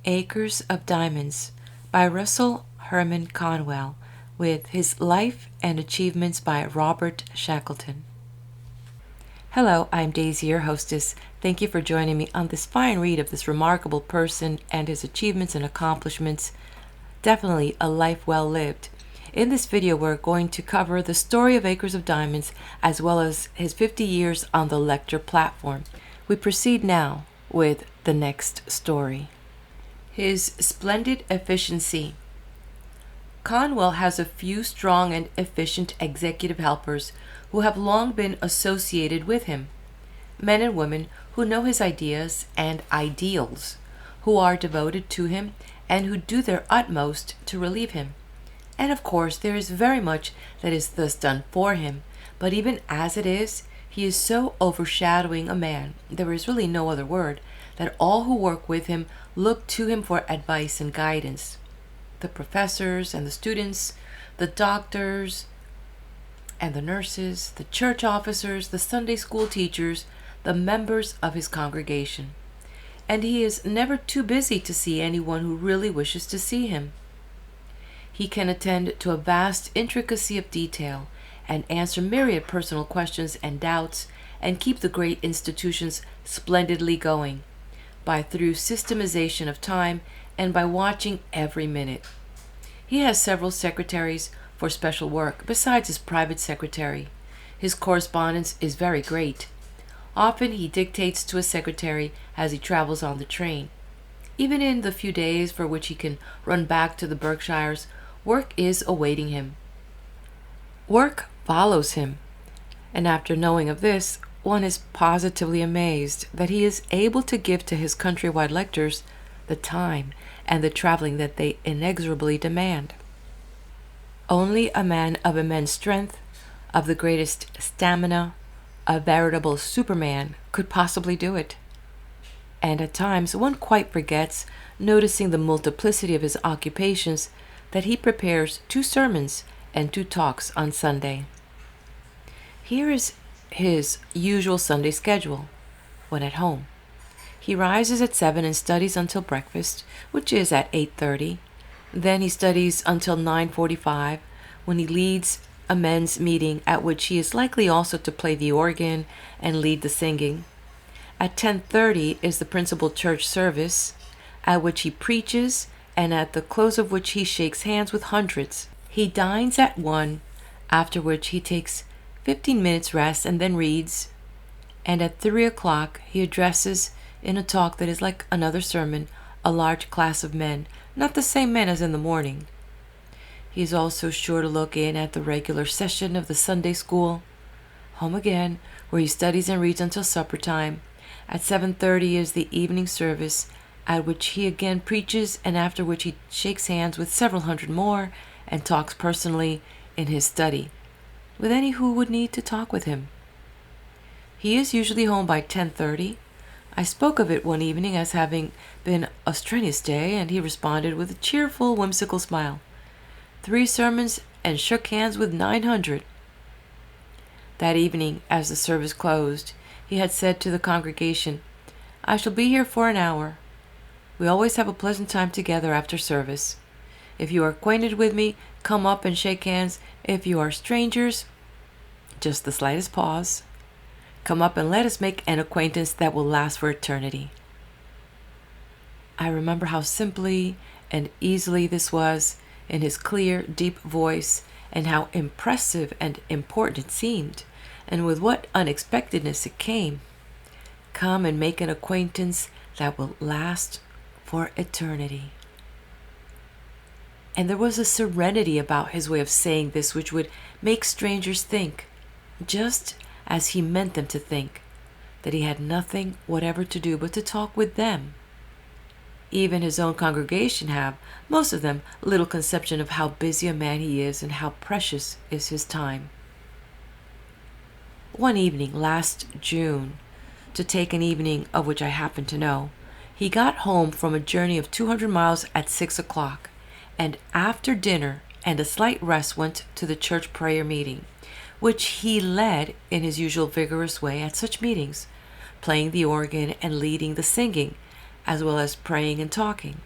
Acres of Diamonds by Russell Herman Conwell, with his life and achievements by Robert Shackleton. Hello, I'm Daisy, your hostess. Thank you for joining me on this fine read of this remarkable person and his achievements and accomplishments. Definitely a life well lived. In this video, we're going to cover the story of Acres of Diamonds as well as his 50 years on the lecture platform. We proceed now with the next story. His splendid efficiency. Conwell has a few strong and efficient executive helpers who have long been associated with him. Men and women who know his ideas and ideals, who are devoted to him and who do their utmost to relieve him. And of course, there is very much that is thus done for him, but even as it is, he is so overshadowing a man, there is really no other word, that all who work with him look to him for advice and guidance. The professors and the students, the doctors and the nurses, the church officers, the Sunday school teachers, the members of his congregation. And he is never too busy to see anyone who really wishes to see him. He can attend to a vast intricacy of detail and answer myriad personal questions and doubts and keep the great institutions splendidly going by through systemization of time and by watching every minute. He has several secretaries for special work besides his private secretary. His correspondence is very great. Often he dictates to a secretary as he travels on the train. Even in the few days for which he can run back to the Berkshires, work is awaiting him. Work follows him, and after knowing of this, one is positively amazed that he is able to give to his countrywide lectures the time and the traveling that they inexorably demand. Only a man of immense strength, of the greatest stamina, a veritable Superman, could possibly do it. And at times one quite forgets, noticing the multiplicity of his occupations, that he prepares 2 sermons and 2 talks on Sunday. Here is his usual Sunday schedule when at home. He rises at 7 and studies until breakfast, which is at 8:30. Then he studies until 9:45, when he leads a men's meeting at which he is likely also to play the organ and lead the singing. At 10:30 is the principal church service, at which he preaches and at the close of which he shakes hands with hundreds. He dines at 1, after which he takes 15 minutes rest and then reads, and at 3 o'clock he addresses in a talk that is like another sermon a large class of men, not the same men as in the morning. He is also sure to look in at the regular session of the Sunday school. Home again, where he studies and reads until supper time. At 7:30 is the evening service, at which he again preaches, and after which he shakes hands with several hundred more and talks personally in his study with any who would need to talk with him. He is usually home by 10:30. I spoke of it one evening as having been a strenuous day, and he responded with a cheerful, whimsical smile. 3 sermons and shook hands with 900. That evening, as the service closed, he had said to the congregation, "I shall be here for an hour. We always have a pleasant time together after service. If you are acquainted with me, come up and shake hands. If you are strangers, just the slightest pause, come up and let us make an acquaintance that will last for eternity." I remember how simply and easily this was in his clear, deep voice, and how impressive and important it seemed, and with what unexpectedness it came. Come and make an acquaintance that will last for eternity. And there was a serenity about his way of saying this which would make strangers think, just as he meant them to think, that he had nothing whatever to do but to talk with them. Even his own congregation have, most of them, little conception of how busy a man he is and how precious is his time. One evening last June, to take an evening of which I happen to know, he got home from a journey of 200 miles at 6 o'clock, and after dinner and a slight rest went to the church prayer meeting, which he led in his usual vigorous way at such meetings, playing the organ and leading the singing, as well as praying and talking.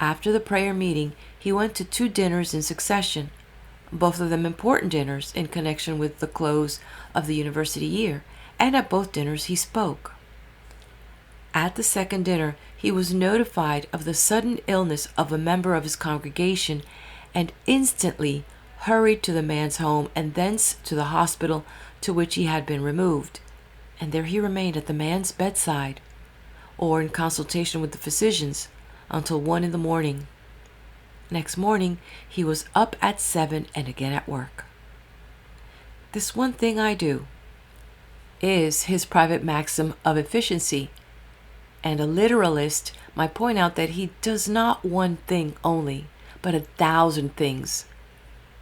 After the prayer meeting, he went to 2 dinners in succession, both of them important dinners in connection with the close of the university year, and at both dinners he spoke. At the second dinner, he was notified of the sudden illness of a member of his congregation and instantly hurried to the man's home and thence to the hospital to which he had been removed. And there he remained at the man's bedside, or in consultation with the physicians, until 1 in the morning. Next morning, he was up at 7 and again at work. This one thing I do is his private maxim of efficiency, and a literalist might point out that he does not one thing only, but 1,000 things.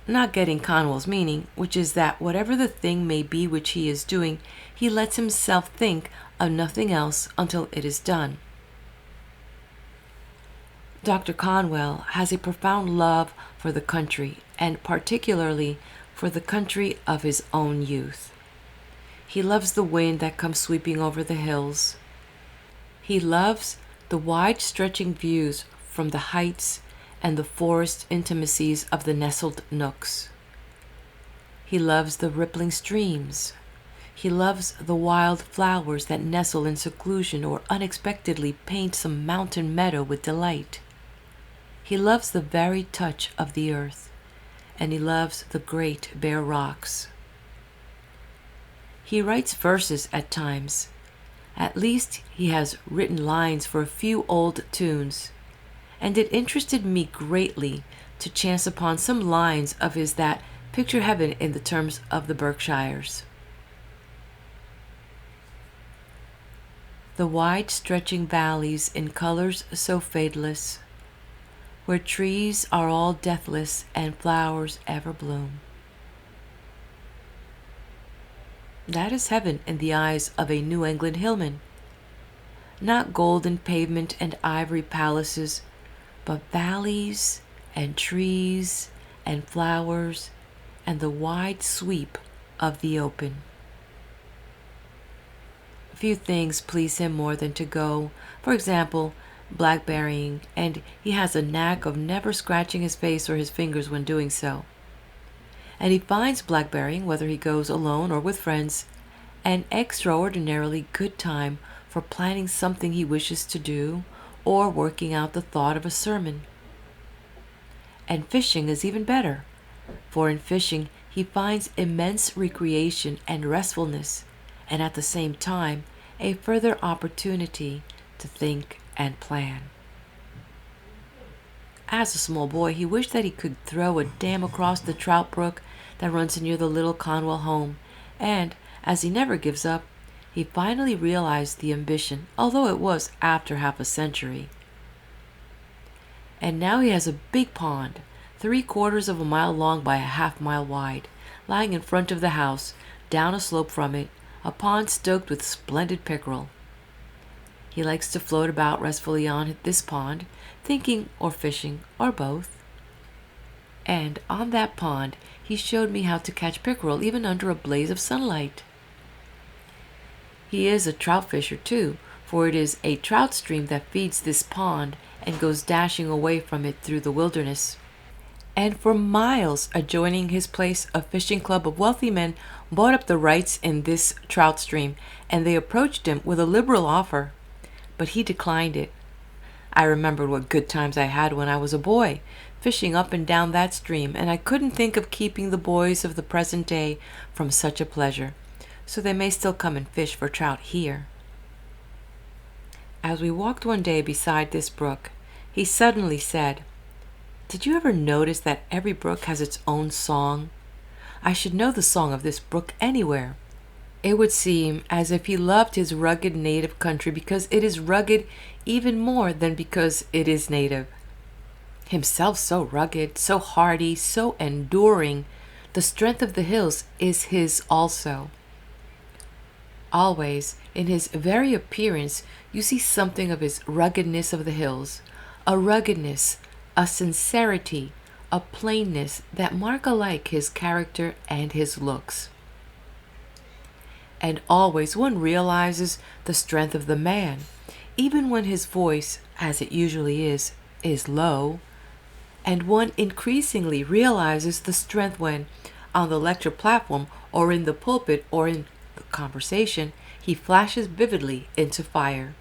Not getting Conwell's meaning, which is that whatever the thing may be which he is doing, he lets himself think of nothing else until it is done. Dr. Conwell has a profound love for the country, and particularly for the country of his own youth. He loves the wind that comes sweeping over the hills. He loves the wide-stretching views from the heights and the forest intimacies of the nestled nooks. He loves the rippling streams. He loves the wild flowers that nestle in seclusion or unexpectedly paint some mountain meadow with delight. He loves the very touch of the earth, and he loves the great bare rocks. He writes verses at times. At least he has written lines for a few old tunes, and it interested me greatly to chance upon some lines of his that picture heaven in the terms of the Berkshires. The wide-stretching valleys in colors so fadeless, where trees are all deathless and flowers ever bloom. That is heaven in the eyes of a New England hillman. Not golden pavement and ivory palaces, but valleys and trees and flowers and the wide sweep of the open. Few things please him more than to go, for example, blackberrying, and he has a knack of never scratching his face or his fingers when doing so. And he finds blackberrying, whether he goes alone or with friends, an extraordinarily good time for planning something he wishes to do or working out the thought of a sermon. And fishing is even better, for in fishing he finds immense recreation and restfulness, and at the same time a further opportunity to think and plan. As a small boy, he wished that he could throw a dam across the trout brook that runs near the little Conwell home, and, as he never gives up, he finally realized the ambition, although it was after half a century. And now he has a big pond, 3/4 of a mile long by a half-mile wide, lying in front of the house, down a slope from it, a pond stoked with splendid pickerel. He likes to float about restfully on this pond, thinking or fishing or both. And on that pond he showed me how to catch pickerel even under a blaze of sunlight. He is a trout fisher too, for it is a trout stream that feeds this pond and goes dashing away from it through the wilderness. And for miles adjoining his place, a fishing club of wealthy men bought up the rights in this trout stream, and they approached him with a liberal offer. But he declined it. I remembered what good times I had when I was a boy, fishing up and down that stream, and I couldn't think of keeping the boys of the present day from such a pleasure, so they may still come and fish for trout here. As we walked one day beside this brook, he suddenly said, "Did you ever notice that every brook has its own song? I should know the song of this brook anywhere." It would seem as if he loved his rugged native country because it is rugged even more than because it is native. Himself so rugged, so hardy, so enduring, the strength of the hills is his also. Always, in his very appearance, you see something of his ruggedness of the hills, a ruggedness, a sincerity, a plainness that mark alike his character and his looks. And always one realizes the strength of the man, even when his voice, as it usually is, is low, and one increasingly realizes the strength when, on the lecture platform or in the pulpit or in the conversation, he flashes vividly into fire.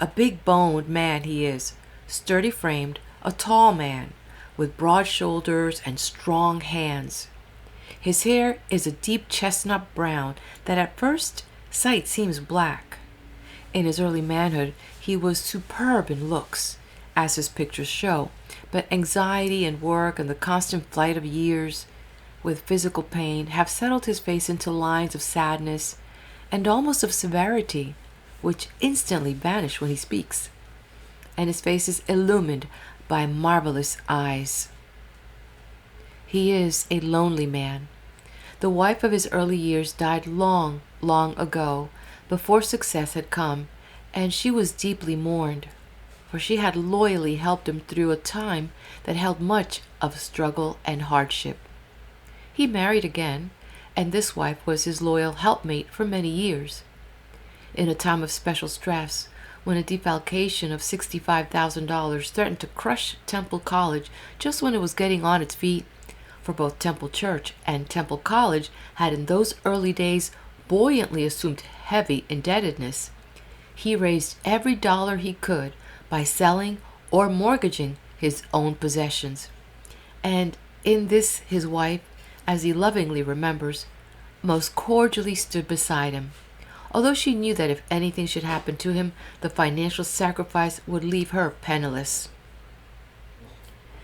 A big boned man he is, sturdy framed, a tall man, with broad shoulders and strong hands. His hair is a deep chestnut brown that at first sight seems black. In his early manhood, he was superb in looks, as his pictures show, but anxiety and work and the constant flight of years with physical pain have settled his face into lines of sadness and almost of severity, which instantly vanish when he speaks, and his face is illumined by marvelous eyes. He is a lonely man. The wife of his early years died long, long ago, before success had come, and she was deeply mourned, for she had loyally helped him through a time that held much of struggle and hardship. He married again, and this wife was his loyal helpmate for many years. In a time of special stress, when a defalcation of $65,000 threatened to crush Temple College just when it was getting on its feet, for both Temple Church and Temple College had in those early days buoyantly assumed heavy indebtedness, he raised every dollar he could by selling or mortgaging his own possessions. And in this his wife, as he lovingly remembers, most cordially stood beside him, although she knew that if anything should happen to him, the financial sacrifice would leave her penniless.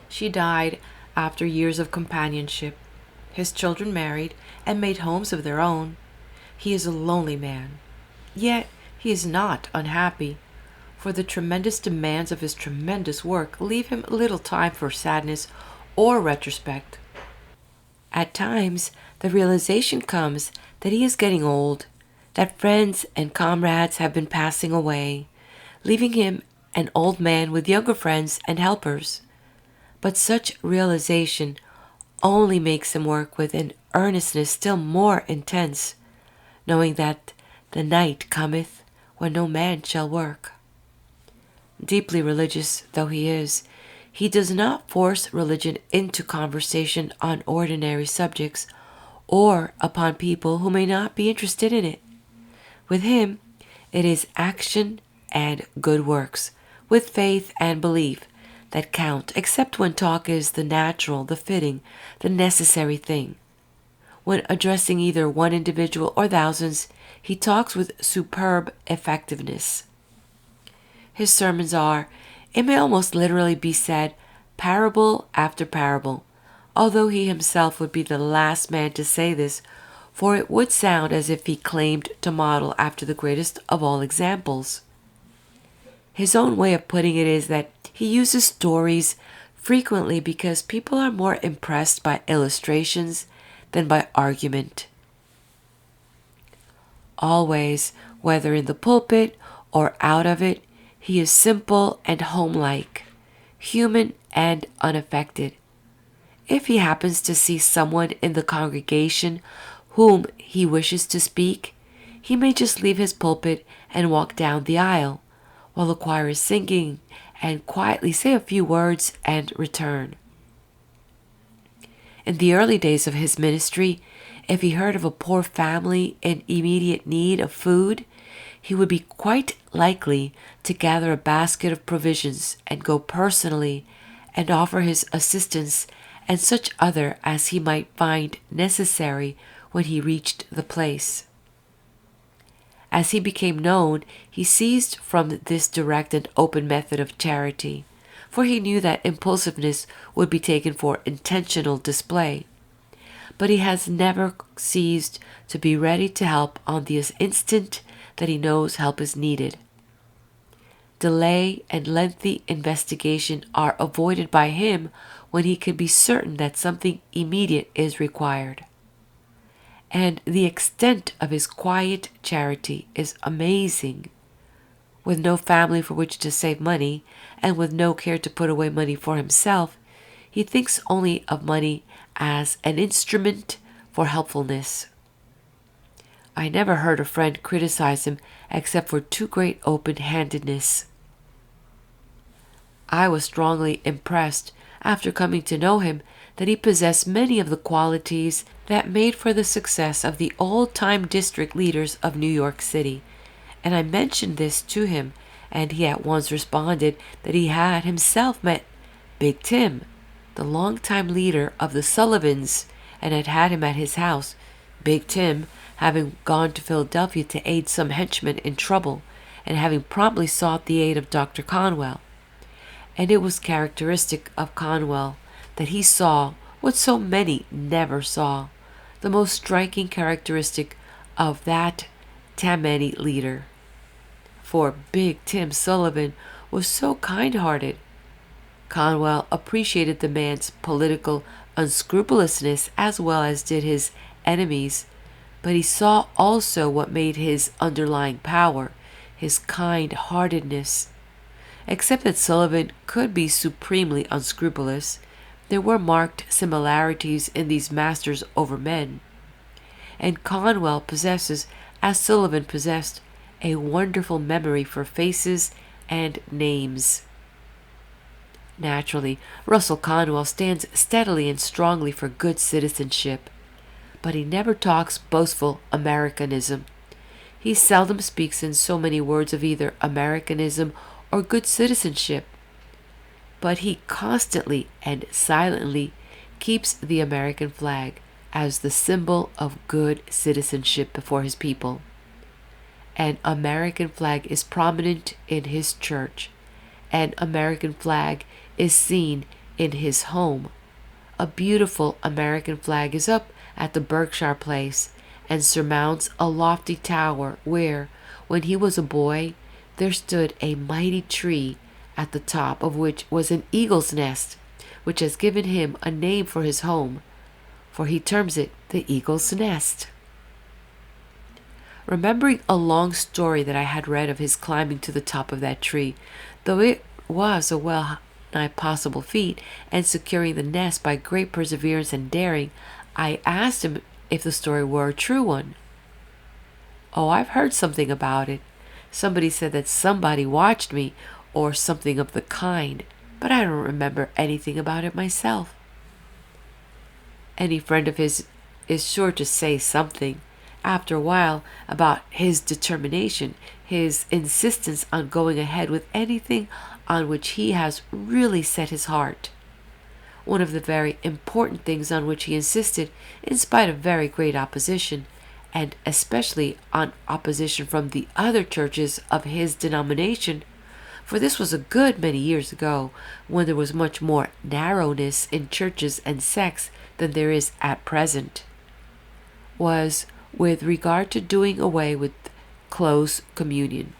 She died after years of companionship. His children married and made homes of their own. He is a lonely man. Yet he is not unhappy, for the tremendous demands of his tremendous work leave him little time for sadness or retrospect. At times, the realization comes that he is getting old, that friends and comrades have been passing away, leaving him an old man with younger friends and helpers. But such realization only makes him work with an earnestness still more intense, knowing that the night cometh when no man shall work. Deeply religious though he is, he does not force religion into conversation on ordinary subjects or upon people who may not be interested in it. With him, it is action and good works, with faith and belief, that count, except when talk is the natural, the fitting, the necessary thing. When addressing either one individual or thousands, he talks with superb effectiveness. His sermons are, it may almost literally be said, parable after parable, although he himself would be the last man to say this, for it would sound as if he claimed to model after the greatest of all examples. His own way of putting it is that he uses stories frequently because people are more impressed by illustrations than by argument. Always, whether in the pulpit or out of it, he is simple and homelike, human and unaffected. If he happens to see someone in the congregation whom he wishes to speak, he may just leave his pulpit and walk down the aisle, while the choir is singing, and quietly say a few words and return. In the early days of his ministry, if he heard of a poor family in immediate need of food, he would be quite likely to gather a basket of provisions and go personally and offer his assistance and such other as he might find necessary when he reached the place. As he became known, he ceased from this direct and open method of charity, for he knew that impulsiveness would be taken for intentional display. But he has never ceased to be ready to help on the instant that he knows help is needed. Delay and lengthy investigation are avoided by him when he can be certain that something immediate is required. And the extent of his quiet charity is amazing. With no family for which to save money, and with no care to put away money for himself, he thinks only of money as an instrument for helpfulness. I never heard a friend criticize him except for too great open-handedness. I was strongly impressed after coming to know him that he possessed many of the qualities that made for the success of the old-time district leaders of New York City. And I mentioned this to him, and he at once responded that he had himself met Big Tim, the longtime leader of the Sullivans, and had had him at his house, Big Tim having gone to Philadelphia to aid some henchmen in trouble, and having promptly sought the aid of Dr. Conwell. And it was characteristic of Conwell that he saw what so many never saw, the most striking characteristic of that Tammany leader. For Big Tim Sullivan was so kind-hearted. Conwell appreciated the man's political unscrupulousness as well as did his enemies, but he saw also what made his underlying power, his kind-heartedness. Except that Sullivan could be supremely unscrupulous, there were marked similarities in these masters over men. And Conwell possesses, as Sullivan possessed, a wonderful memory for faces and names. Naturally, Russell Conwell stands steadily and strongly for good citizenship, but he never talks boastful Americanism. He seldom speaks in so many words of either Americanism or good citizenship, but he constantly and silently keeps the American flag as the symbol of good citizenship before his people. An American flag is prominent in his church. An American flag is seen in his home. A beautiful American flag is up at the Berkshire Place and surmounts a lofty tower where, when he was a boy, there stood a mighty tree at the top of which was an eagle's nest, which has given him a name for his home, for he terms it the Eagle's Nest. Remembering a long story that I had read of his climbing to the top of that tree, though it was a well-nigh possible feat, and securing the nest by great perseverance and daring, I asked him if the story were a true one. "Oh, I've heard something about it. Somebody said that somebody watched me, or something of the kind, but I don't remember anything about it myself." Any friend of his is sure to say something, after a while, about his determination, his insistence on going ahead with anything on which he has really set his heart. One of the very important things on which he insisted, in spite of very great opposition, and especially on opposition from the other churches of his denomination, for this was a good many years ago, when there was much more narrowness in churches and sects than there is at present, was with regard to doing away with close communion.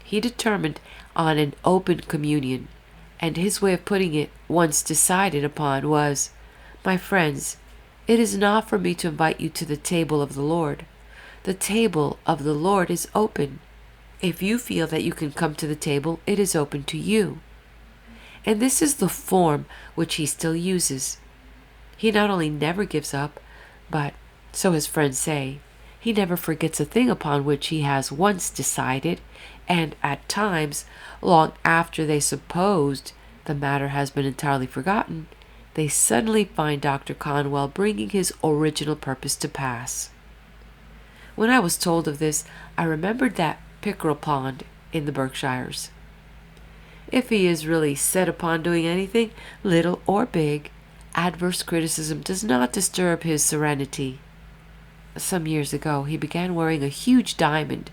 He determined on an open communion, and his way of putting it, once decided upon, was, "My friends, it is not for me to invite you to the table of the Lord. The table of the Lord is open. If you feel that you can come to the table, it is open to you." And this is the form which he still uses. He not only never gives up, but, so his friends say, he never forgets a thing upon which he has once decided, and at times, long after they supposed the matter has been entirely forgotten, they suddenly find Dr. Conwell bringing his original purpose to pass. When I was told of this, I remembered that pickerel pond in the Berkshires. If he is really set upon doing anything, little or big, adverse criticism does not disturb his serenity. Some years ago, he began wearing a huge diamond,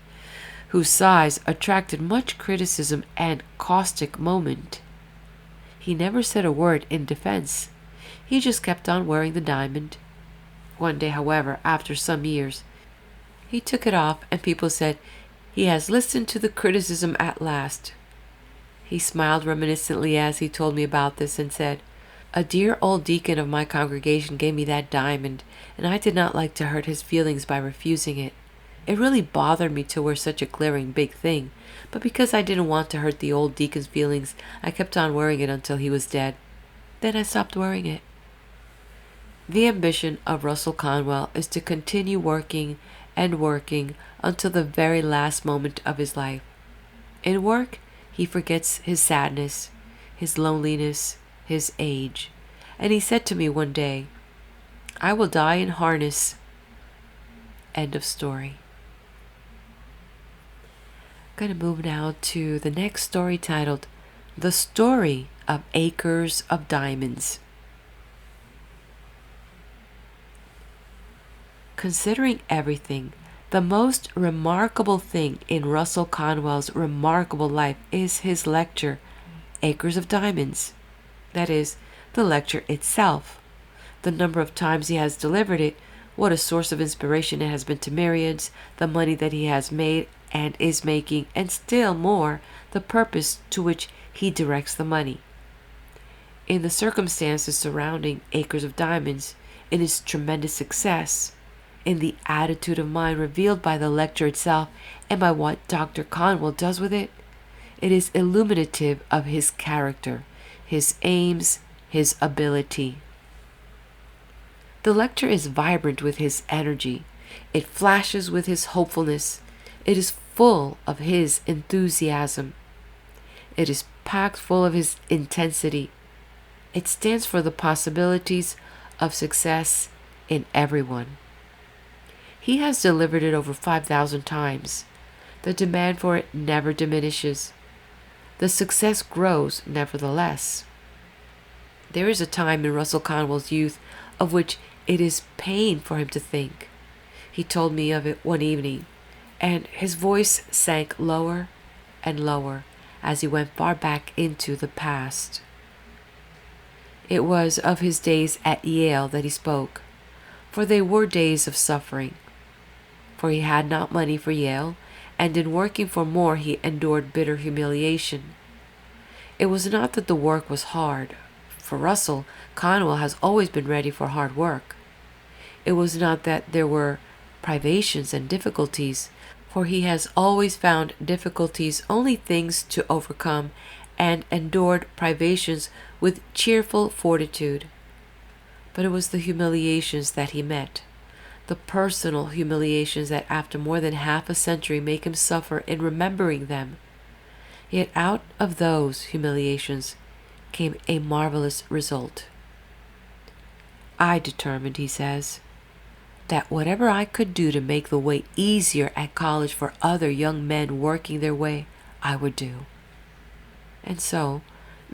whose size attracted much criticism and caustic moment. He never said a word in defense. He just kept on wearing the diamond. One day, however, after some years, he took it off, and people said, "He has listened to the criticism at last." He smiled reminiscently as he told me about this, and said, "A dear old deacon of my congregation gave me that diamond, and I did not like to hurt his feelings by refusing it. It really bothered me to wear such a glaring big thing, but because I didn't want to hurt the old deacon's feelings, I kept on wearing it until he was dead. Then I stopped wearing it." The ambition of Russell Conwell is to continue working and working until the very last moment of his life. In work, he forgets his sadness. his loneliness, his age. And he said to me one day, "I will die in harness." End of story. I'm going to move now to the next story titled The Story of Acres of Diamonds. Considering everything, the most remarkable thing in Russell Conwell's remarkable life is his lecture, Acres of Diamonds. That is, the lecture itself. The number of times he has delivered it, what a source of inspiration it has been to myriads, the money that he has made and is making, and still more, the purpose to which he directs the money. In the circumstances surrounding Acres of Diamonds, in its tremendous success, in the attitude of mind revealed by the lecture itself and by what Dr. Conwell does with it, it is illuminative of his character, his aims, his ability. The lecture is vibrant with his energy. It flashes with his hopefulness. It is full of his enthusiasm. It is packed full of his intensity. It stands for the possibilities of success in everyone. He has delivered it over 5,000 times. The demand for it never diminishes. The success grows nevertheless. There is a time in Russell Conwell's youth of which it is pain for him to think. He told me of it one evening, and his voice sank lower and lower as he went far back into the past. It was of his days at Yale that he spoke, for they were days of suffering. For he had not money for Yale, and in working for more he endured bitter humiliation. It was not that the work was hard, for Russell Conwell has always been ready for hard work. It was not that there were privations and difficulties, for he has always found difficulties only things to overcome, and endured privations with cheerful fortitude. But it was the humiliations that he met, the personal humiliations that after more than half a century make him suffer in remembering them. Yet out of those humiliations came a marvelous result. I determined, he says, that whatever I could do to make the way easier at college for other young men working their way, I would do. And so,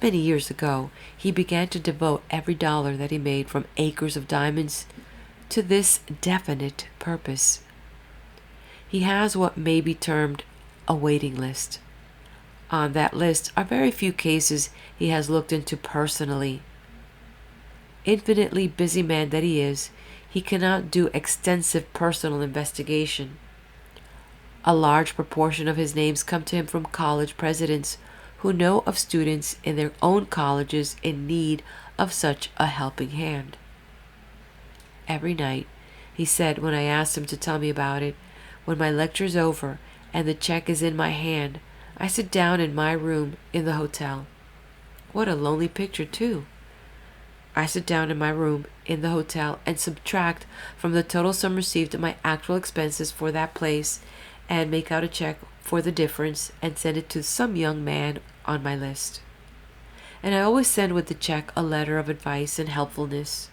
many years ago, he began to devote every dollar that he made from Acres of Diamonds to this definite purpose. He has what may be termed a waiting list. On that list are very few cases he has looked into personally. Infinitely busy man that he is, he cannot do extensive personal investigation. A large proportion of his names come to him from college presidents who know of students in their own colleges in need of such a helping hand. Every night, he said when I asked him to tell me about it, when my lecture's over and the check is in my hand, I sit down in my room in the hotel. What a lonely picture, too. I sit down in my room in the hotel and subtract from the total sum received my actual expenses for that place and make out a check for the difference and send it to some young man on my list. And I always send with the check a letter of advice and helpfulness,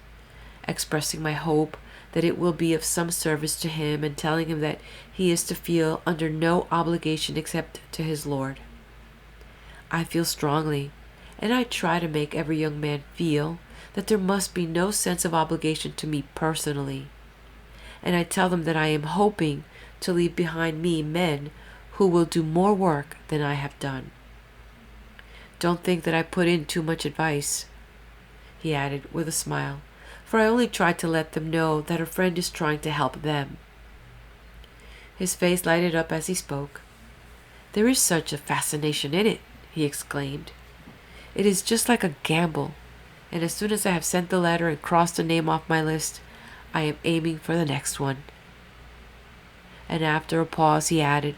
expressing my hope that it will be of some service to him and telling him that he is to feel under no obligation except to his Lord. I feel strongly, and I try to make every young man feel that there must be no sense of obligation to me personally. And I tell them that I am hoping to leave behind me men who will do more work than I have done. Don't think that I put in too much advice, he added with a smile, for I only try to let them know that a friend is trying to help them. His face lighted up as he spoke. There is such a fascination in it, he exclaimed. It is just like a gamble, and as soon as I have sent the letter and crossed a name off my list, I am aiming for the next one. And after a pause he added,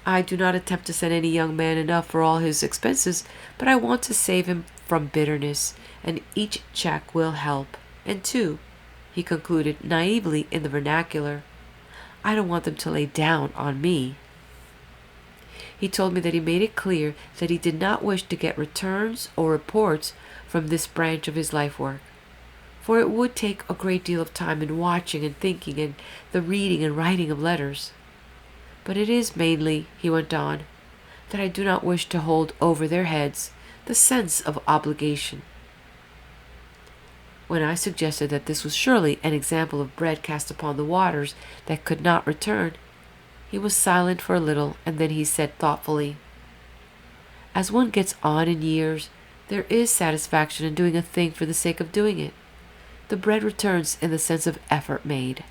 I do not attempt to send any young man enough for all his expenses, but I want to save him from bitterness, and each check will help. And two, he concluded naively in the vernacular, I don't want them to lay down on me. He told me that he made it clear that he did not wish to get returns or reports from this branch of his life work, for it would take a great deal of time in watching and thinking and the reading and writing of letters. But it is mainly, he went on, that I do not wish to hold over their heads the sense of obligation. When I suggested that this was surely an example of bread cast upon the waters that could not return, he was silent for a little, and then he said thoughtfully, "As one gets on in years, there is satisfaction in doing a thing for the sake of doing it. The bread returns in the sense of effort made."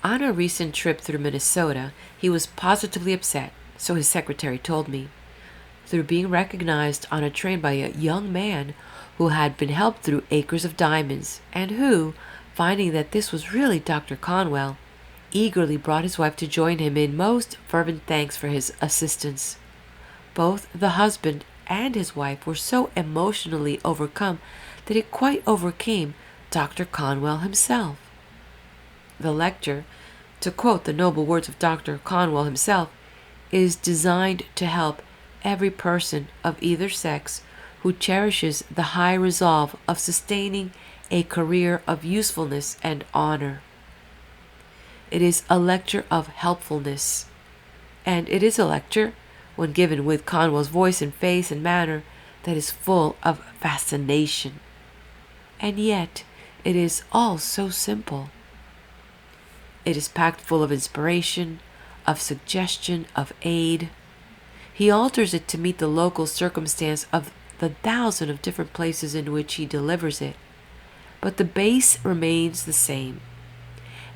On a recent trip through Minnesota, he was positively upset, so his secretary told me, through being recognized on a train by a young man who had been helped through acres of diamonds, and who, finding that this was really Dr. Conwell, eagerly brought his wife to join him in most fervent thanks for his assistance. Both the husband and his wife were so emotionally overcome that it quite overcame Dr. Conwell himself. The lecture, to quote the noble words of Dr. Conwell himself, is designed to help every person of either sex who cherishes the high resolve of sustaining a career of usefulness and honor. It is a lecture of helpfulness, and it is a lecture, when given with Conwell's voice and face and manner, that is full of fascination. And yet it is all so simple. It is packed full of inspiration, of suggestion, of aid. He alters it to meet the local circumstance of the thousand of different places in which he delivers it, but the base remains the same.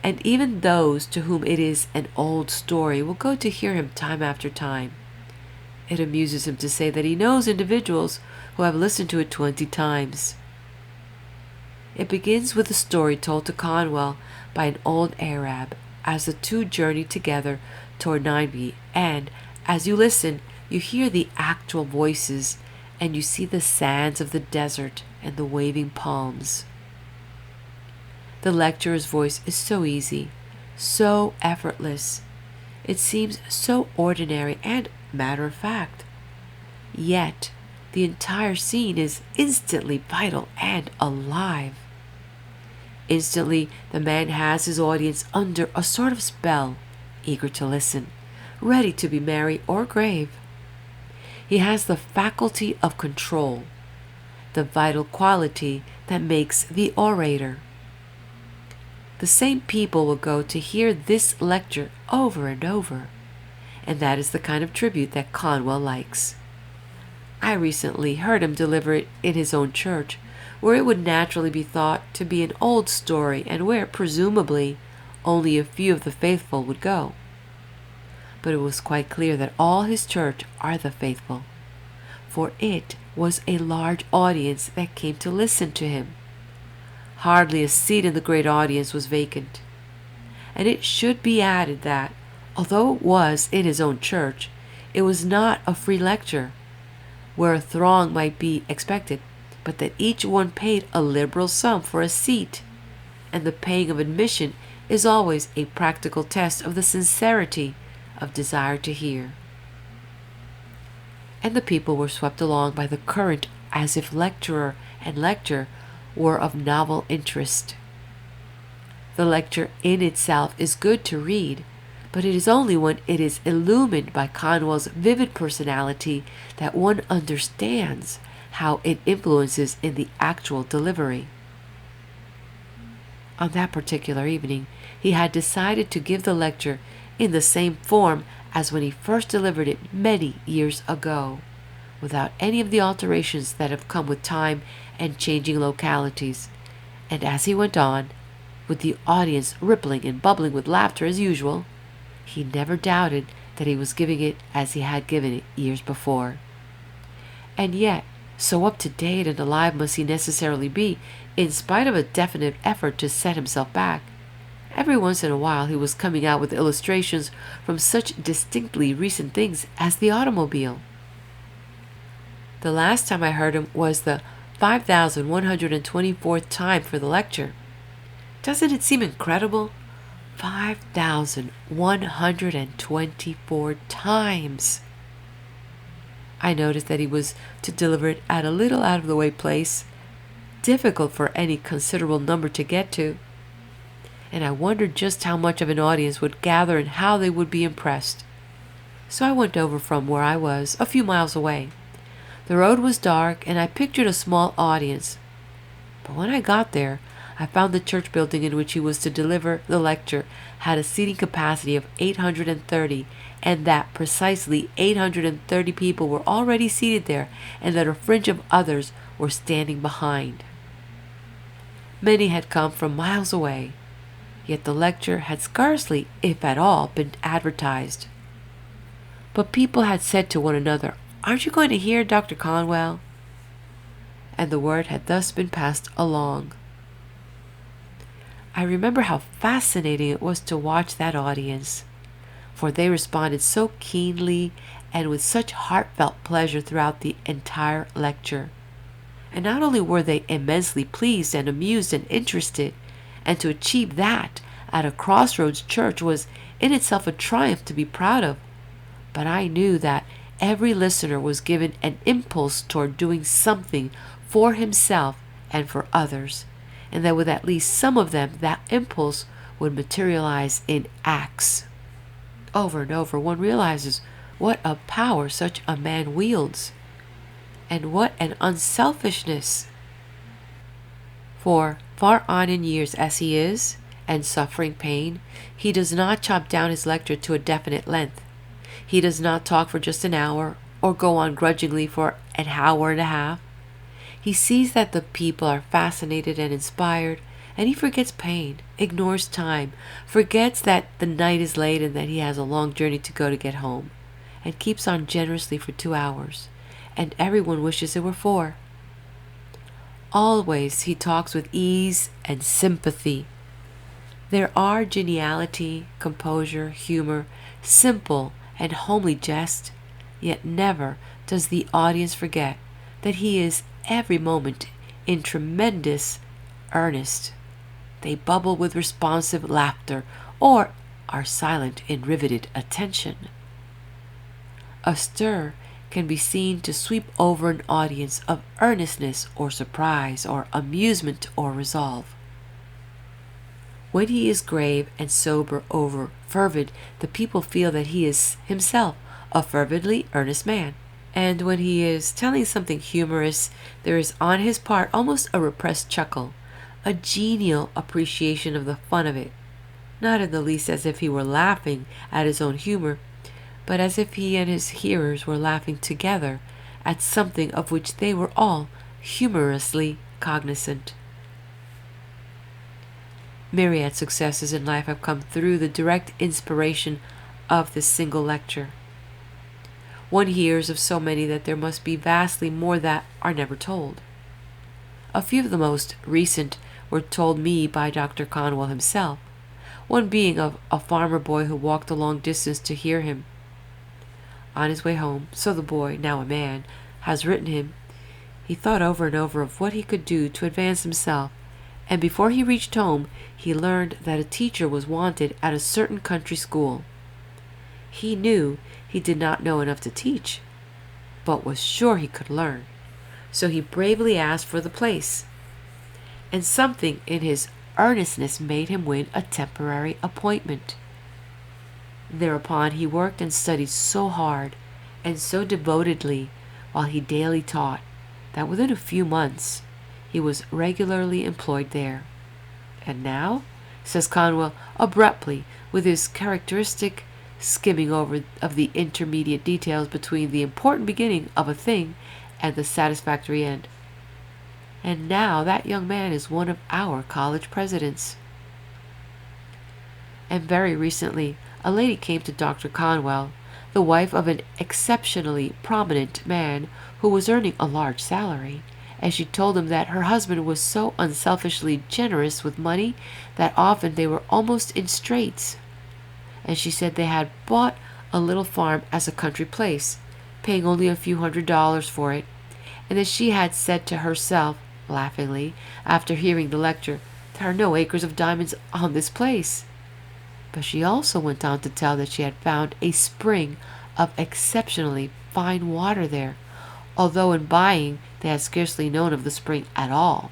And even those to whom it is an old story will go to hear him time after time. It amuses him to say that he knows individuals who have listened to it 20 times. It begins with a story told to Conwell by an old Arab as the two journey together toward Nineveh, and as you listen, you hear the actual voices, and you see the sands of the desert and the waving palms. The lecturer's voice is so easy, so effortless. It seems so ordinary and matter-of-fact. Yet, the entire scene is instantly vital and alive. Instantly, the man has his audience under a sort of spell, eager to listen, ready to be merry or grave. He has the faculty of control, the vital quality that makes the orator. The same people will go to hear this lecture over and over, and that is the kind of tribute that Conwell likes. I recently heard him deliver it in his own church, where it would naturally be thought to be an old story and where, presumably, only a few of the faithful would go. But it was quite clear that all his church are the faithful, for it was a large audience that came to listen to him. Hardly a seat in the great audience was vacant. And it should be added that, although it was in his own church, it was not a free lecture, where a throng might be expected, but that each one paid a liberal sum for a seat, and the paying of admission is always a practical test of the sincerity of desire to hear. And the people were swept along by the current as if lecturer and lecture were of novel interest. The lecture in itself is good to read, but it is only when it is illumined by Conwell's vivid personality that one understands how it influences in the actual delivery. On that particular evening, he had decided to give the lecture in the same form as when he first delivered it many years ago, without any of the alterations that have come with time and changing localities. And as he went on, with the audience rippling and bubbling with laughter as usual, he never doubted that he was giving it as he had given it years before. And yet, so up to date and alive must he necessarily be, in spite of a definite effort to set himself back. Every once in a while he was coming out with illustrations from such distinctly recent things as the automobile. The last time I heard him was the 5,124th time for the lecture. Doesn't it seem incredible? 5,124 times. I noticed that he was to deliver it at a little out of the way place, difficult for any considerable number to get to, and I wondered just how much of an audience would gather and how they would be impressed. So I went over from where I was, a few miles away. The road was dark, and I pictured a small audience. But when I got there, I found the church building in which he was to deliver the lecture had a seating capacity of 830, and that precisely 830 people were already seated there, and that a fringe of others were standing behind. Many had come from miles away, yet the lecture had scarcely, if at all, been advertised. But people had said to one another, "Aren't you going to hear Dr. Conwell?" And the word had thus been passed along. I remember how fascinating it was to watch that audience, for they responded so keenly and with such heartfelt pleasure throughout the entire lecture. And not only were they immensely pleased and amused and interested, and to achieve that at a crossroads church was in itself a triumph to be proud of, but I knew that every listener was given an impulse toward doing something for himself and for others, and that with at least some of them that impulse would materialize in acts. Over and over one realizes what a power such a man wields, and what an unselfishness. For far on in years as he is, and suffering pain, he does not chop down his lecture to a definite length. He does not talk for just an hour, or go on grudgingly for an hour and a half. He sees that the people are fascinated and inspired, and he forgets pain, ignores time, forgets that the night is late and that he has a long journey to go to get home, and keeps on generously for 2 hours, and everyone wishes it were 4. Always he talks with ease and sympathy. There are geniality, composure, humor, simple and homely jest, yet never does the audience forget that he is every moment in tremendous earnest. They bubble with responsive laughter, or are silent in riveted attention. A stir can be seen to sweep over an audience of earnestness or surprise or amusement or resolve. When he is grave and sober or fervid, the people feel that he is himself a fervidly earnest man. And when he is telling something humorous, there is on his part almost a repressed chuckle, a genial appreciation of the fun of it, not in the least as if he were laughing at his own humor, but as if he and his hearers were laughing together at something of which they were all humorously cognizant. Myriad successes in life have come through the direct inspiration of this single lecture. One hears of so many that there must be vastly more that are never told. A few of the most recent were told me by Dr. Conwell himself, one being of a farmer boy who walked a long distance to hear him. On his way home, so the boy, now a man, has written him, he thought over and over of what he could do to advance himself, and before he reached home, he learned that a teacher was wanted at a certain country school. He knew he did not know enough to teach, but was sure he could learn, so he bravely asked for the place, and something in his earnestness made him win a temporary appointment. Thereupon he worked and studied so hard and so devotedly while he daily taught that within a few months he was regularly employed there. And now, says Conwell abruptly, with his characteristic skimming over of the intermediate details between the important beginning of a thing and the satisfactory end, and now that young man is one of our college presidents. And very recently, a lady came to Dr. Conwell, the wife of an exceptionally prominent man who was earning a large salary, and she told him that her husband was so unselfishly generous with money that often they were almost in straits. And she said they had bought a little farm as a country place, paying only a few $100s for it, and that she had said to herself, laughingly, after hearing the lecture, "There are no acres of diamonds on this place." But she also went on to tell that she had found a spring of exceptionally fine water there, although in buying they had scarcely known of the spring at all.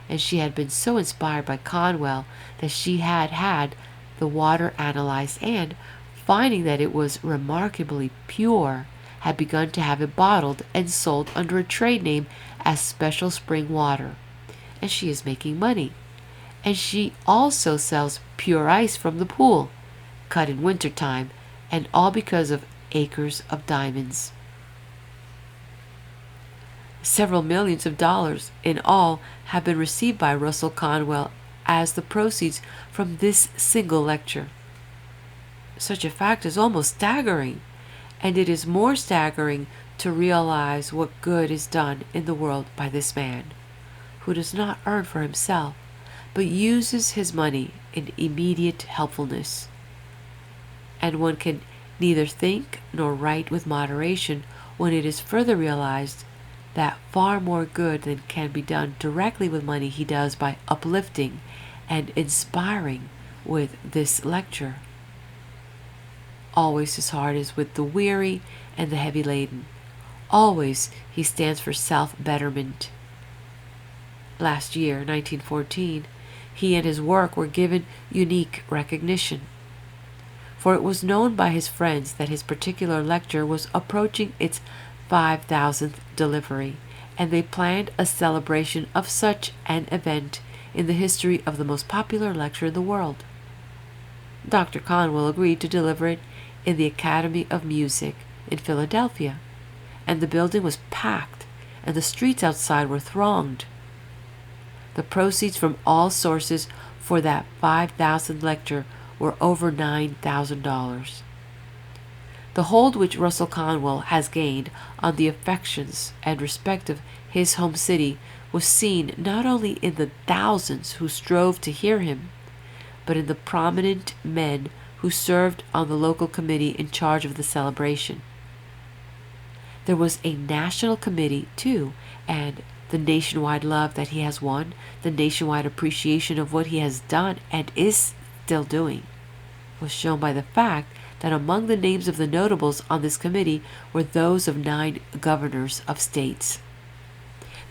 And she had been so inspired by Conwell that she had had the water analyzed and, finding that it was remarkably pure, had begun to have it bottled and sold under a trade name as special spring water. And she is making money. And she also sells pure ice from the pool, cut in winter time, and all because of acres of diamonds. Several millions of dollars in all have been received by Russell Conwell as the proceeds from this single lecture. Such a fact is almost staggering, and it is more staggering to realize what good is done in the world by this man, who does not earn for himself, but uses his money in immediate helpfulness. And one can neither think nor write with moderation when it is further realized that far more good than can be done directly with money he does by uplifting and inspiring with this lecture. Always his heart is with the weary and the heavy laden. Always he stands for self-betterment. Last year, 1914, he and his work were given unique recognition, for it was known by his friends that his particular lecture was approaching its 5,000th delivery, and they planned a celebration of such an event in the history of the most popular lecture in the world. Dr. Conwell agreed to deliver it in the Academy of Music in Philadelphia, and the building was packed, and the streets outside were thronged. The proceeds from all sources for that 5,000th lecture were over $9,000. The hold which Russell Conwell has gained on the affections and respect of his home city was seen not only in the thousands who strove to hear him, but in the prominent men who served on the local committee in charge of the celebration. There was a national committee, too, and the nationwide love that he has won, the nationwide appreciation of what he has done and is still doing, was shown by the fact that among the names of the notables on this committee were those of 9 governors of states.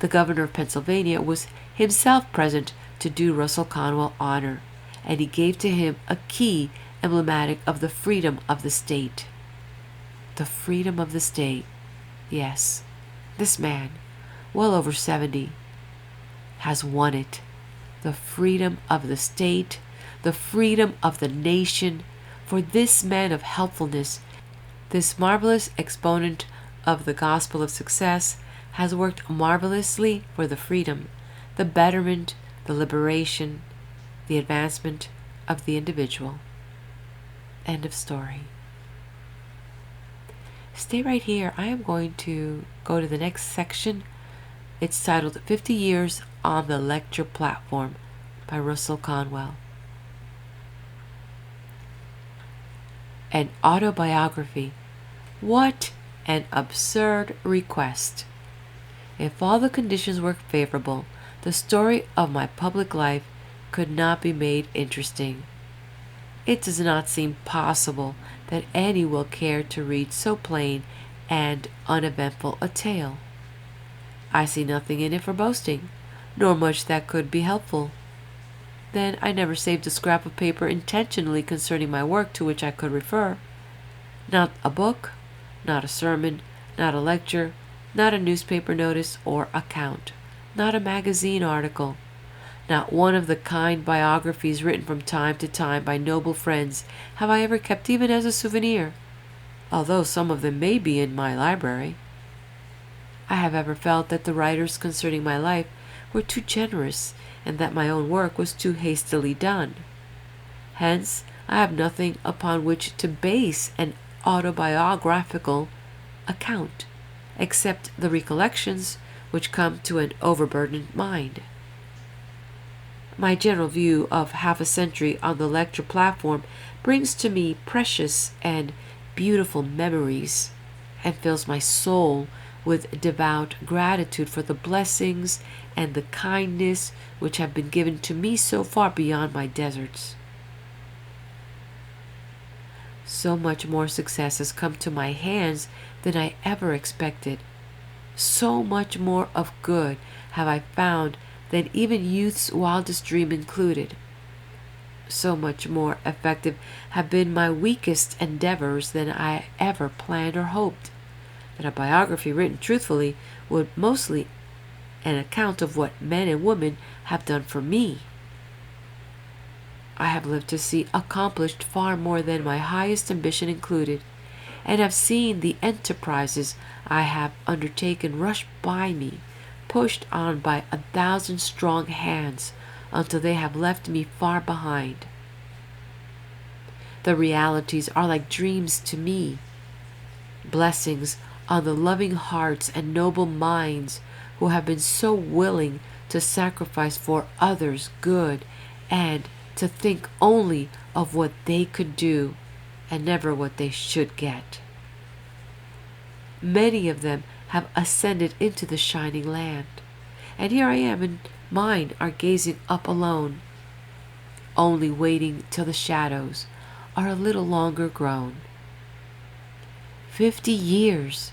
The governor of Pennsylvania was himself present to do Russell Conwell honor, and he gave to him a key emblematic of the freedom of the state. The freedom of the state. Yes, this man, well over 70, has won it. The freedom of the state, the freedom of the nation. For this man of helpfulness, this marvelous exponent of the gospel of success, has worked marvelously for the freedom, the betterment, the liberation, the advancement of the individual. End of story. Stay right here. I am going to go to the next section. It's titled 50 Years on the Lecture Platform by Russell Conwell. An autobiography. What an absurd request. If all the conditions were favorable, the story of my public life could not be made interesting. It does not seem possible that any will care to read so plain and uneventful a tale. I see nothing in it for boasting, nor much that could be helpful. Then I never saved a scrap of paper intentionally concerning my work to which I could refer. Not a book, not a sermon, not a lecture, not a newspaper notice or account, not a magazine article, not one of the kind biographies written from time to time by noble friends have I ever kept even as a souvenir, although some of them may be in my library. I have ever felt that the writers concerning my life were too generous, and that my own work was too hastily done. Hence, I have nothing upon which to base an autobiographical account, except the recollections which come to an overburdened mind. My general view of half a century on the lecture platform brings to me precious and beautiful memories, and fills my soul with devout gratitude for the blessings and the kindness which have been given to me so far beyond my deserts. So much more success has come to my hands than I ever expected. So much more of good have I found than even youth's wildest dream included. So much more effective have been my weakest endeavors than I ever planned or hoped. That a biography written truthfully would mostly an account of what men and women have done for me. I have lived to see accomplished far more than my highest ambition included, and have seen the enterprises I have undertaken rush by me, pushed on by 1,000 strong hands, until they have left me far behind. The realities are like dreams to me, blessings on the loving hearts and noble minds who have been so willing to sacrifice for others' good and to think only of what they could do and never what they should get. Many of them have ascended into the shining land, and here I am and mine are gazing up alone, only waiting till the shadows are a little longer grown. 50 years!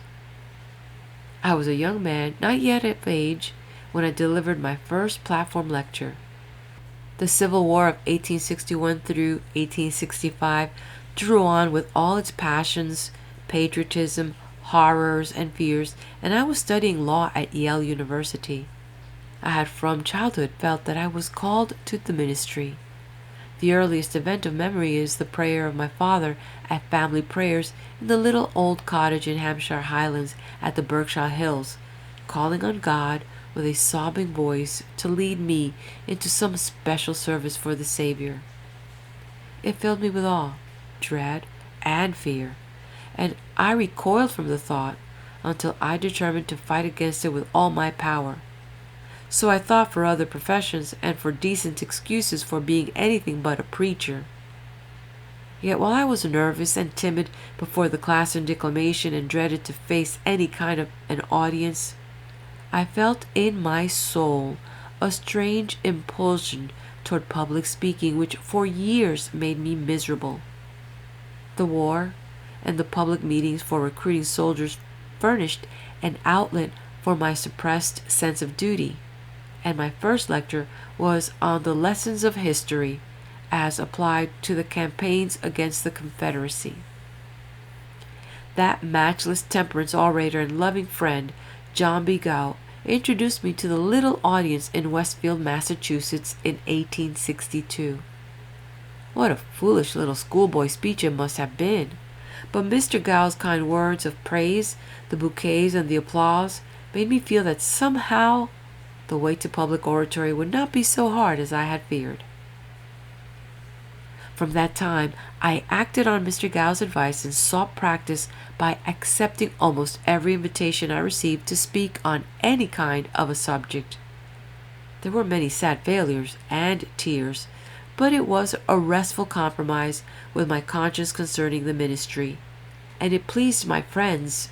I was a young man, not yet of age, when I delivered my first platform lecture. The Civil War of 1861 through 1865 drew on with all its passions, patriotism, horrors, and fears, and I was studying law at Yale University. I had from childhood felt that I was called to the ministry. The earliest event of memory is the prayer of my father at family prayers in the little old cottage in Hampshire Highlands at the Berkshire Hills, calling on God with a sobbing voice to lead me into some special service for the Savior. It filled me with awe, dread, and fear, and I recoiled from the thought until I determined to fight against it with all my power. So I thought for other professions and for decent excuses for being anything but a preacher. Yet while I was nervous and timid before the class in declamation and dreaded to face any kind of an audience, I felt in my soul a strange impulsion toward public speaking which for years made me miserable. The war and the public meetings for recruiting soldiers furnished an outlet for my suppressed sense of duty, and my first lecture was on the lessons of history as applied to the campaigns against the Confederacy. That matchless temperance orator and loving friend, John B. Gow, introduced me to the little audience in Westfield, Massachusetts in 1862. What a foolish little schoolboy speech it must have been. But Mr. Gow's kind words of praise, the bouquets and the applause, made me feel that somehow the way to public oratory would not be so hard as I had feared. From that time, I acted on Mr. Gow's advice and sought practice by accepting almost every invitation I received to speak on any kind of a subject. There were many sad failures and tears, but it was a restful compromise with my conscience concerning the ministry, and it pleased my friends.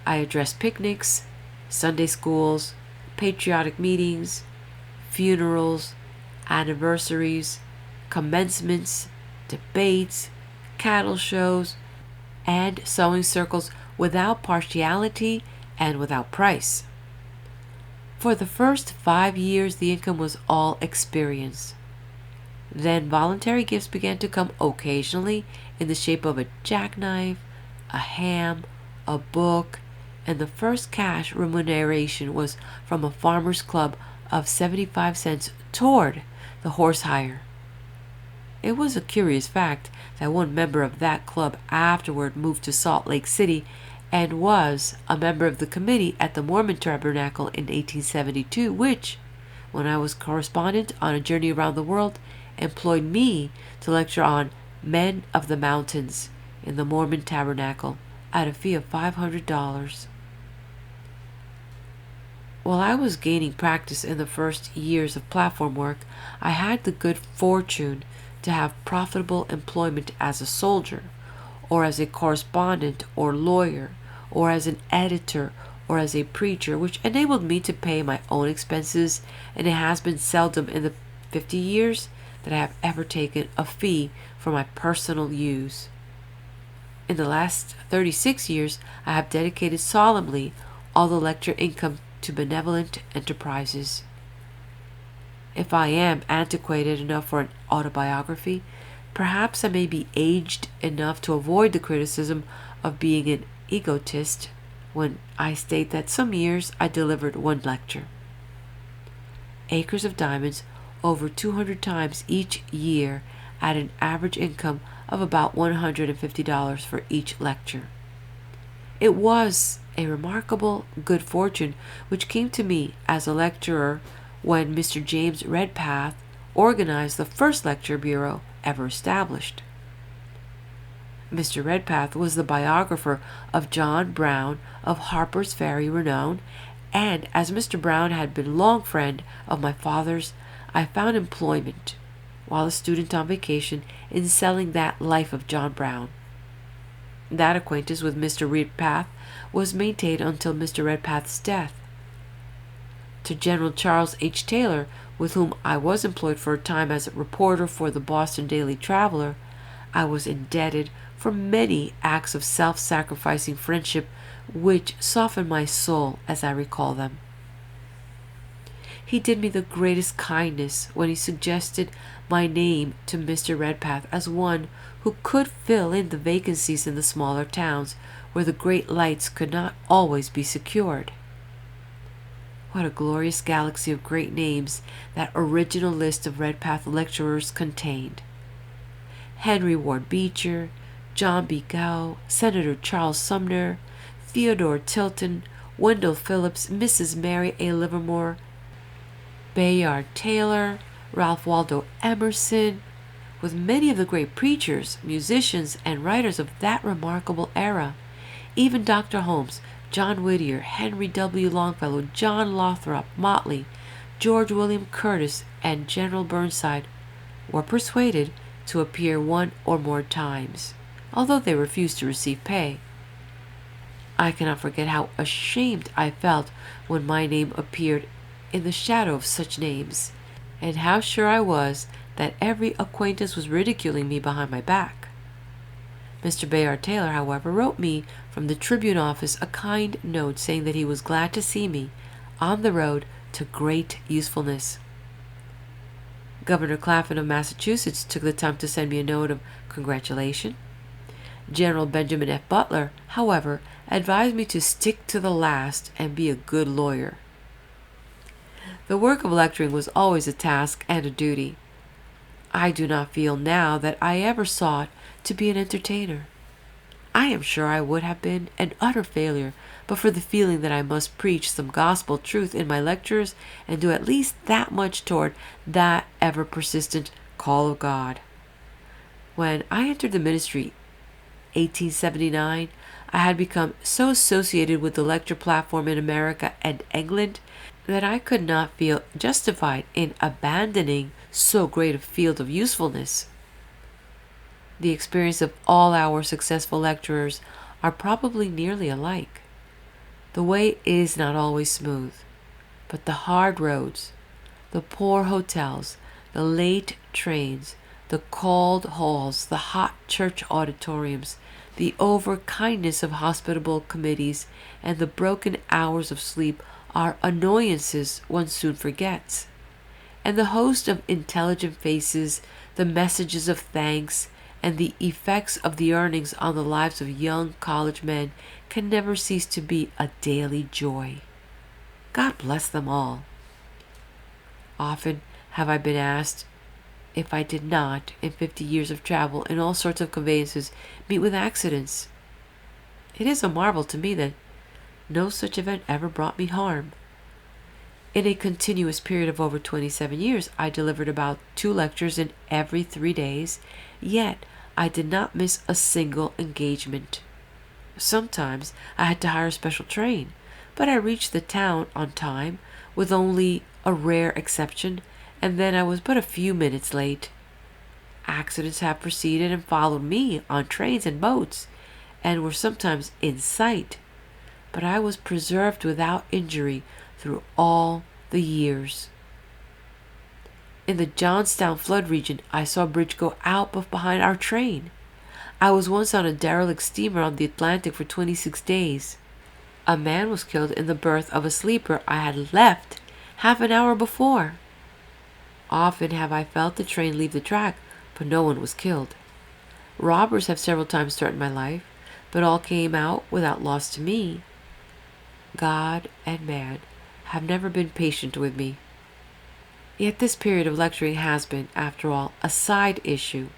I addressed picnics, Sunday schools, patriotic meetings, funerals, anniversaries, commencements, debates, cattle shows, and sewing circles without partiality and without price. For the first 5 years the income was all experience. Then voluntary gifts began to come occasionally in the shape of a jackknife, a ham, a book, and the first cash remuneration was from a farmers' club of 75 cents toward the horse hire. It was a curious fact that one member of that club afterward moved to Salt Lake City and was a member of the committee at the Mormon Tabernacle in 1872, which, when I was correspondent on a journey around the world, employed me to lecture on Men of the Mountains in the Mormon Tabernacle at a fee of $500. While I was gaining practice in the first years of platform work, I had the good fortune to have profitable employment as a soldier, or as a correspondent or lawyer, or as an editor, or as a preacher, which enabled me to pay my own expenses, and it has been seldom in the 50 years that I have ever taken a fee for my personal use. In the last 36 years, I have dedicated solemnly all the lecture income to benevolent enterprises. If I am antiquated enough for an autobiography, perhaps I may be aged enough to avoid the criticism of being an egotist when I state that some years I delivered one lecture. Acres of Diamonds over 200 times each year at an average income of about $150 for each lecture. It was a remarkable good fortune which came to me as a lecturer when Mr. James Redpath organized the first lecture bureau ever established. Mr. Redpath was the biographer of John Brown of Harper's Ferry renown, and as Mr. Brown had been long friend of my father's, I found employment, while a student on vacation, in selling that Life of John Brown. That acquaintance with Mr. Redpath was maintained until Mr. Redpath's death. To General Charles H. Taylor, with whom I was employed for a time as a reporter for the Boston Daily Traveler, I was indebted for many acts of self-sacrificing friendship which softened my soul as I recall them. He did me the greatest kindness when he suggested my name to Mr. Redpath as one who could fill in the vacancies in the smaller towns where the great lights could not always be secured. What a glorious galaxy of great names that original list of Redpath lecturers contained. Henry Ward Beecher, John B. Gow, Senator Charles Sumner, Theodore Tilton, Wendell Phillips, Mrs. Mary A. Livermore, Bayard Taylor, Ralph Waldo Emerson, with many of the great preachers, musicians, and writers of that remarkable era. Even Dr. Holmes, John Whittier, Henry W. Longfellow, John Lothrop, Motley, George William Curtis, and General Burnside were persuaded to appear one or more times, although they refused to receive pay. I cannot forget how ashamed I felt when my name appeared in the shadow of such names, and how sure I was that every acquaintance was ridiculing me behind my back. Mr. Bayard Taylor, however, wrote me from the Tribune office a kind note saying that he was glad to see me on the road to great usefulness. Governor Claflin of Massachusetts took the time to send me a note of congratulation. General Benjamin F. Butler, however, advised me to stick to the last and be a good lawyer. The work of lecturing was always a task and a duty. I do not feel now that I ever sought to be an entertainer. I am sure I would have been an utter failure but for the feeling that I must preach some gospel truth in my lectures and do at least that much toward that ever-persistent call of God. When I entered the ministry 1879, I had become so associated with the lecture platform in America and England that I could not feel justified in abandoning so great a field of usefulness. The experience of all our successful lecturers are probably nearly alike. The way is not always smooth, but the hard roads, the poor hotels, the late trains, the cold halls, the hot church auditoriums, the over-kindness of hospitable committees, and the broken hours of sleep are annoyances one soon forgets. And the host of intelligent faces, the messages of thanks, and the effects of the earnings on the lives of young college men can never cease to be a daily joy. God bless them all. Often have I been asked if I did not, in 50 years of travel in all sorts of conveyances, meet with accidents. It is a marvel to me that no such event ever brought me harm. In a continuous period of over 27 years, I delivered about 2 lectures in every 3 days, yet I did not miss a single engagement. Sometimes I had to hire a special train, but I reached the town on time, with only a rare exception, and then I was but a few minutes late. Accidents have preceded and followed me on trains and boats, and were sometimes in sight, but I was preserved without injury through all the years. In the Johnstown flood region, I saw a bridge go out behind our train. I was once on a derelict steamer on the Atlantic for 26 days. A man was killed in the berth of a sleeper I had left half an hour before. Often have I felt the train leave the track, but no one was killed. Robbers have several times threatened my life, but all came out without loss to me. God and man have never been patient with me. Yet this period of lecturing has been, after all, a side issue.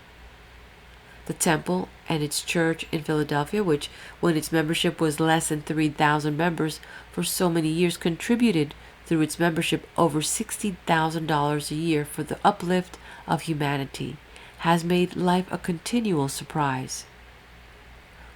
The temple and its church in Philadelphia, which, when its membership was less than 3,000 members for so many years, contributed through its membership over $60,000 a year for the uplift of humanity, has made life a continual surprise.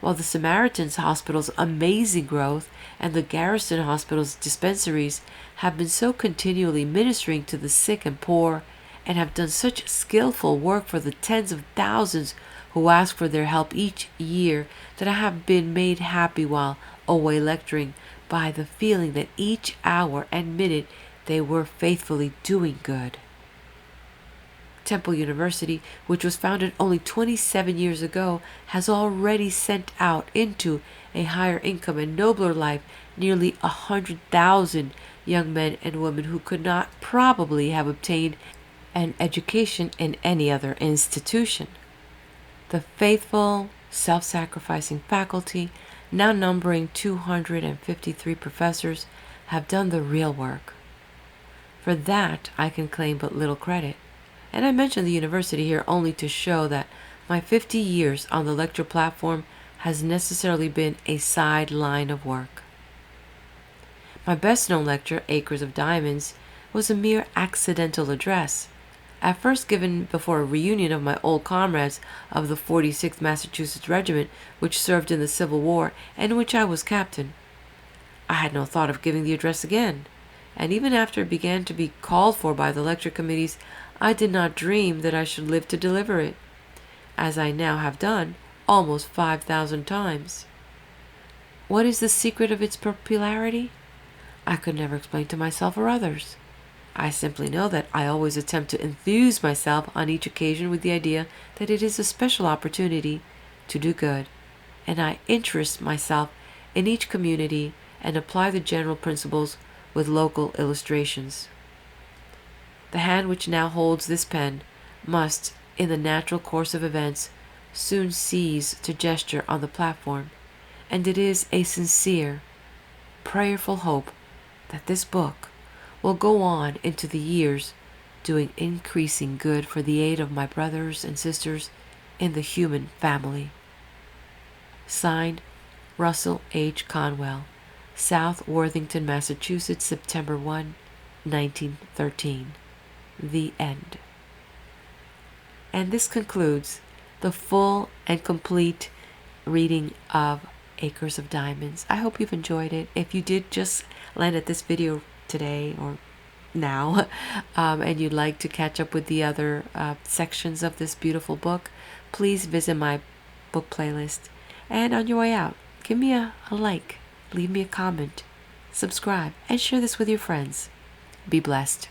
While the Samaritan's Hospital's amazing growth and the Garrison Hospital's dispensaries have been so continually ministering to the sick and poor, and have done such skillful work for the tens of thousands who ask for their help each year, that I have been made happy while away lecturing by the feeling that each hour and minute they were faithfully doing good. Temple University, which was founded only 27 years ago, has already sent out into a higher income and nobler life nearly 100,000 young men and women who could not probably have obtained an education in any other institution. The faithful, self-sacrificing faculty, now numbering 253 professors, have done the real work. For that I can claim but little credit, and I mention the university here only to show that my 50 years on the lecture platform has necessarily been a side line of work. My best-known lecture, Acres of Diamonds, was a mere accidental address, at first given before a reunion of my old comrades of the 46th Massachusetts Regiment, which served in the Civil War and in which I was captain. I had no thought of giving the address again, and even after it began to be called for by the lecture committees, I did not dream that I should live to deliver it, as I now have done almost 5,000 times. What is the secret of its popularity? I could never explain to myself or others. I simply know that I always attempt to enthuse myself on each occasion with the idea that it is a special opportunity to do good, and I interest myself in each community and apply the general principles with local illustrations. The hand which now holds this pen must, in the natural course of events, soon cease to gesture on the platform, and it is a sincere, prayerful hope that this book will go on into the years, doing increasing good for the aid of my brothers and sisters in the human family. Signed, Russell H. Conwell, South Worthington, Massachusetts, September 1, 1913. The end. And this concludes the full and complete reading of Acres of Diamonds. I hope you've enjoyed it. If you did just land at this video today or now, and you'd like to catch up with the other sections of this beautiful book, please visit my book playlist. And on your way out, give me a like, leave me a comment, subscribe, and share this with your friends. Be blessed.